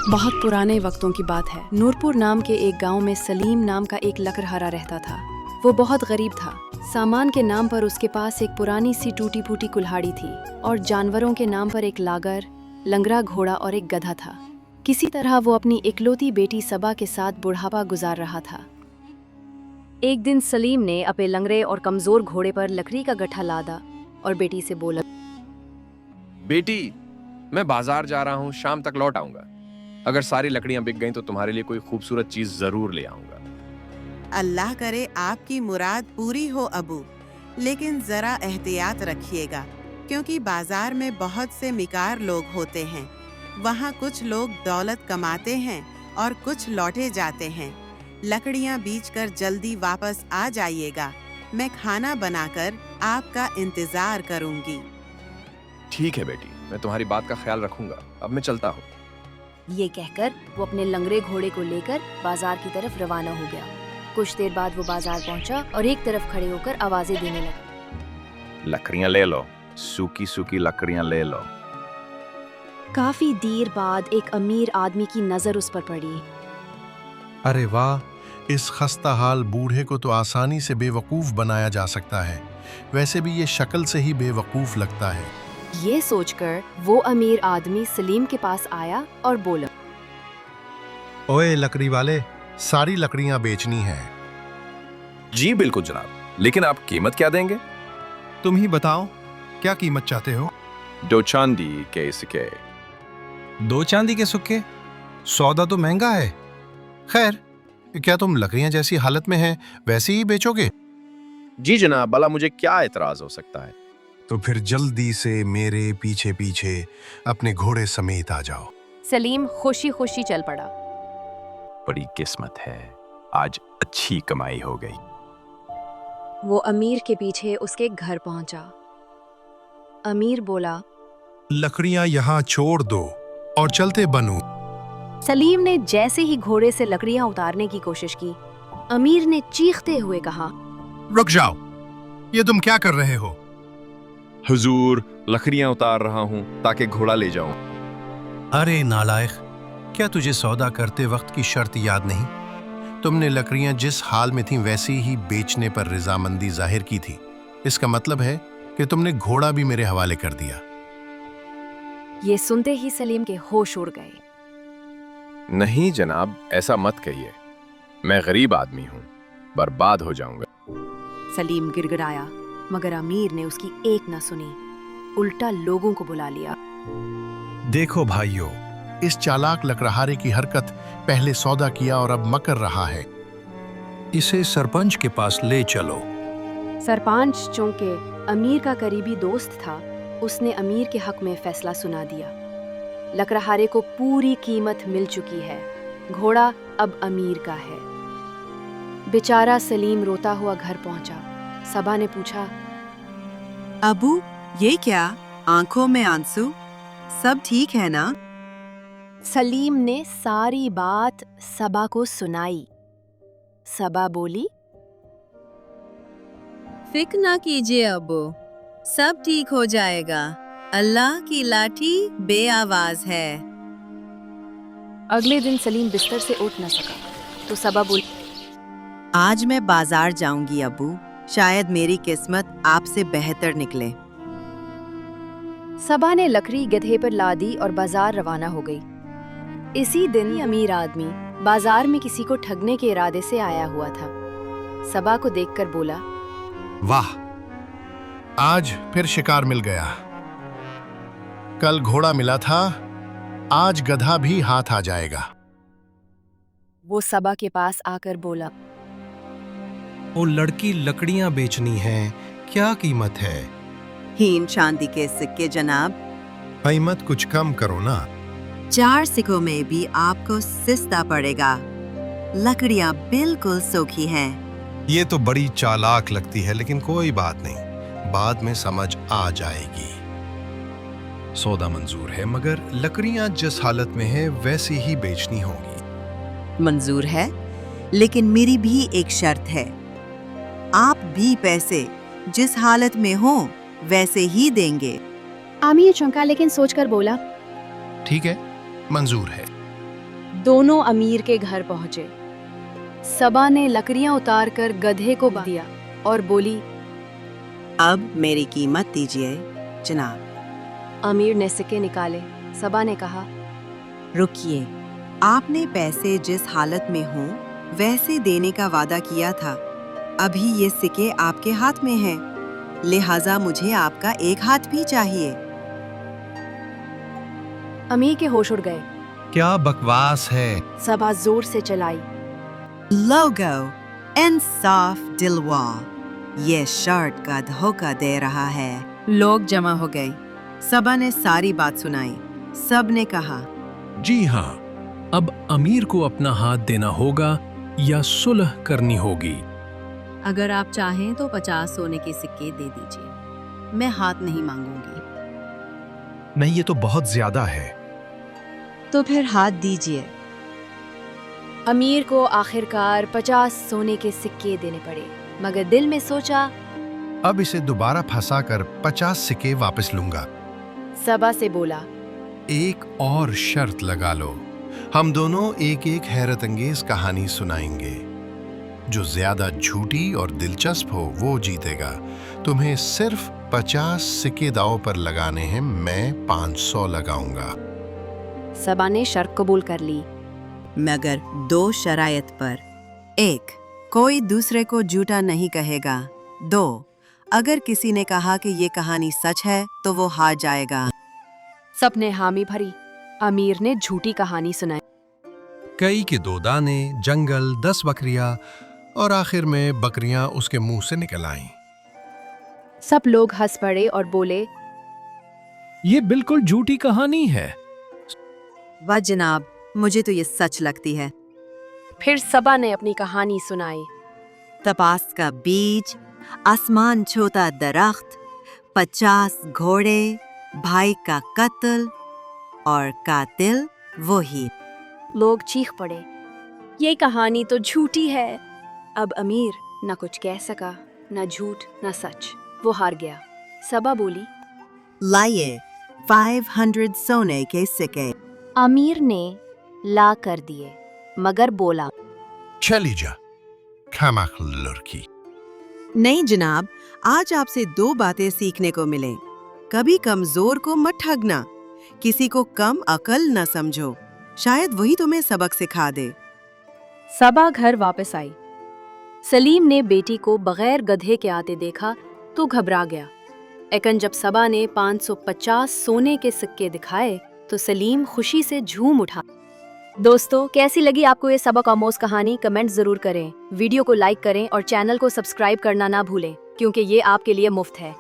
बहुत पुराने वक्तों की बात है। नूरपुर नाम के एक गांव में सलीम नाम का एक लकड़हारा रहता था। वो बहुत गरीब था। सामान के नाम पर उसके पास एक पुरानी सी टूटी फूटी कुल्हाड़ी थी और जानवरों के नाम पर एक लागर, लंगड़ा घोड़ा और एक गधा था। किसी तरह वो अपनी इकलौती बेटी सबा के साथ बुढ़ापा गुजार रहा था। एक दिन सलीम ने अपने लंगड़े और कमजोर घोड़े पर लकड़ी का गट्ठा लादा और बेटी से बोला, बेटी, मैं बाजार जा रहा हूँ, शाम तक लौट आऊंगा। अगर सारी लकड़ियां बिक गईं तो तुम्हारे लिए कोई खूबसूरत चीज जरूर ले आऊंगा। अल्लाह करे आपकी मुराद पूरी हो अबू, लेकिन जरा एहतियात रखिएगा, क्योंकि बाजार में बहुत से मिकार लोग होते हैं। वहाँ कुछ लोग दौलत कमाते हैं और कुछ लौटे जाते हैं। लकड़ियाँ बेचकर जल्दी वापस आ जाइएगा। मैं खाना बनाकर आपका इंतजार करूंगी। ठीक है बेटी, मैं तुम्हारी बात का ख्याल रखूंगा। अब मैं चलता हूँ। ये कहकर वो अपने लंगड़े घोड़े को लेकर बाजार की तरफ रवाना हो गया। कुछ देर बाद वो बाजार पहुंचा और एक तरफ खड़े होकर आवाजें देने लगा, लकड़ियां ले लो, सूखी सूखी लकड़ियां ले लो। काफी देर बाद एक अमीर आदमी की नजर उस पर पड़ी। अरे वाह, इस खस्ता हाल बूढ़े को तो आसानी से बेवकूफ बनाया जा सकता है। वैसे भी ये शक्ल से ही बेवकूफ लगता है। ये सोचकर वो अमीर आदमी सलीम के पास आया और बोला, ओए लकड़ी वाले, सारी लकड़ियां बेचनी है। जी बिल्कुल जनाब, लेकिन आप कीमत क्या देंगे? तुम ही बताओ, क्या कीमत चाहते हो? 2 चांदी के सिक्के। 2 चांदी के सिक्के? सौदा तो महंगा है। खैर, क्या तुम लकड़ियां जैसी हालत में हैं वैसे ही बेचोगे? जी जनाब, भला मुझे क्या एतराज हो सकता है? तो फिर जल्दी से मेरे पीछे पीछे अपने घोड़े समेत आ जाओ। सलीम खुशी खुशी चल पड़ा। बड़ी किस्मत है, आज अच्छी कमाई हो गई। वो अमीर के पीछे उसके घर पहुंचा। अमीर बोला, लकड़ियां यहाँ छोड़ दो और चलते बनूं। सलीम ने जैसे ही घोड़े से लकड़ियां उतारने की कोशिश की, अमीर ने चीखते हुए कहा, रुक जाओ, ये तुम क्या कर रहे हो? हुजूर, लकड़ियां उतार रहा हूँ ताकि घोड़ा ले जाऊं। अरे नालायक, क्या तुझे सौदा करते वक्त की शर्त याद नहीं? तुमने लकड़ियां जिस हाल में थीं वैसी ही बेचने पर रजामंदी जाहिर की थी। इसका मतलब है कि तुमने घोड़ा भी मेरे हवाले कर दिया। ये सुनते ही सलीम के होश उड़ गए। नहीं जनाब, ऐसा मत कहिए। मैं गरीब आदमी हूँ, बर्बाद हो जाऊंगा। सलीम गिड़गिड़ाया, मगर अमीर ने उसकी एक न सुनी, उल्टा लोगों को बुला लिया। देखो भाइयों, इस चालाक लकड़हारे की हरकत, पहले सौदा किया और अब मकर रहा है। इसे सरपंच के पास ले चलो। सरपंच, चूंकि अमीर का करीबी दोस्त था, उसने अमीर के हक में फैसला सुना दिया। लकड़हारे को पूरी कीमत मिल चुकी है। घोड़ा अब अमीर का है। बेचारा सलीम रोता हुआ घर पहुंचा। सबा ने पूछा, अबू, ये क्या? आंखों में आंसू? सब ठीक है ना? सलीम ने सारी बात सबा को सुनाई। सबा बोली, फिक्र ना कीजिए अबू, सब ठीक हो जाएगा। अल्लाह की लाठी बेआवाज है। अगले दिन सलीम बिस्तर से उठ न सका तो सबा बोली, आज मैं बाजार जाऊंगी अबू, शायद मेरी किस्मत आपसे बेहतर निकले। सबा ने लकड़ी गधे पर लादी और बाजार रवाना हो गई। इसी दिन अमीर आदमी बाजार में किसी को ठगने के इरादे से आया हुआ था। सबा को देखकर बोला, वाह, आज फिर शिकार मिल गया। कल घोड़ा मिला था, आज गधा भी हाथ आ जाएगा। वो सबा के पास आकर बोला, ओ लड़की, लकड़ियां बेचनी हैं, क्या कीमत है? हीन चांदी के सिक्के जनाब। कीमत कुछ कम करो ना। 4 सिक्कों में भी आपको सस्ता पड़ेगा। लकड़ियां बिल्कुल सूखी हैं। ये तो बड़ी चालाक लगती है, लेकिन कोई बात नहीं, बाद में समझ आ जाएगी। सौदा मंजूर है, मगर लकड़ियां जिस हालत में है वैसी ही बेचनी होगी। मंजूर है, लेकिन मेरी भी एक शर्त है। आप भी पैसे जिस हालत में हो वैसे ही देंगे। आमिर चौंका लेकिन सोचकर बोला, ठीक है, मंजूर है। दोनों अमीर के घर पहुंचे। सबा ने लकड़ियां उतारकर गधे को दिया और बोली, अब मेरी कीमत दीजिए जनाब। अमीर ने सिक्के निकाले। सबा ने कहा, रुकिए, आपने पैसे जिस हालत में हों वैसे देने का वादा किया था। अभी ये सिक्के आपके हाथ में हैं, लिहाजा मुझे आपका एक हाथ भी चाहिए। अमीर के होश उड़ गए। क्या बकवास है। सबा जोर से चलाई। लोगो, इंसाफ दिलवा, ये शर्ट का धोखा दे रहा है। लोग जमा हो गए। सबा ने सारी बात सुनाई। सब ने कहा, जी हाँ, अब अमीर को अपना हाथ देना होगा या सुलह करनी होगी। अगर आप चाहें तो 50 सोने के सिक्के दे दीजिए, मैं हाथ नहीं मांगूंगी। नहीं, ये तो बहुत ज्यादा है। तो फिर हाथ दीजिए। अमीर को आखिरकार 50 सोने के सिक्के देने पड़े, मगर दिल में सोचा, अब इसे दोबारा फंसाकर 50 सिक्के वापस लूंगा। सबा से बोला, एक और शर्त लगा लो, हम दोनों एक एक हैरत अंगेज कहानी सुनाएंगे। जो ज्यादा झूठी और दिलचस्प हो वो जीतेगा। तुम्हें सिर्फ 50 सिक्के दांव पर लगाने हैं, मैं 500 लगाऊंगा। सबा ने शर्त कबूल कर ली। मगर 2 शरायत पर। 1, कोई दूसरे को झूठा नहीं कहेगा। 2, अगर किसी ने कहा कि ये कहानी सच है तो वो हार जाएगा। सबने हामी भरी। अमीर ने झूठी कहानी सुनाई। कई के 2 दाने, जंगल, 10 बकरियां और आखिर में बकरियां उसके मुंह से निकल आईं। सब लोग हंस पड़े और बोले, ये बिल्कुल झूठी कहानी है। वाह जनाब, मुझे तो ये सच लगती है। फिर सबा ने अपनी कहानी सुनाई। तपास का बीज, आसमान छूता दरख्त, 50 घोड़े, भाई का कत्ल और कातिल वही। लोग चीख पड़े, ये कहानी तो झूठी है। अब अमीर न कुछ कह सका, न झूठ न सच। वो हार गया। सबा बोली, लाइए 500 सोने के सिक्के। अमीर ने ला कर दिए, मगर बोला, चली जा खामख लड़की। नहीं जनाब, आज आपसे 2 बातें सीखने को मिले। कभी कमजोर को मत ठगना, किसी को कम अकल न समझो, शायद वही तुम्हें सबक सिखा दे। सबा घर वापस आई। सलीम ने बेटी को बगैर गधे के आते देखा तो घबरा गया। लेकिन जब सबा ने 550 सोने के सिक्के दिखाए तो सलीम खुशी से झूम उठा। दोस्तों, कैसी लगी आपको ये सबक आमोज कहानी? कमेंट जरूर करें, वीडियो को लाइक करें और चैनल को सब्सक्राइब करना ना भूलें, क्योंकि ये आपके लिए मुफ्त है।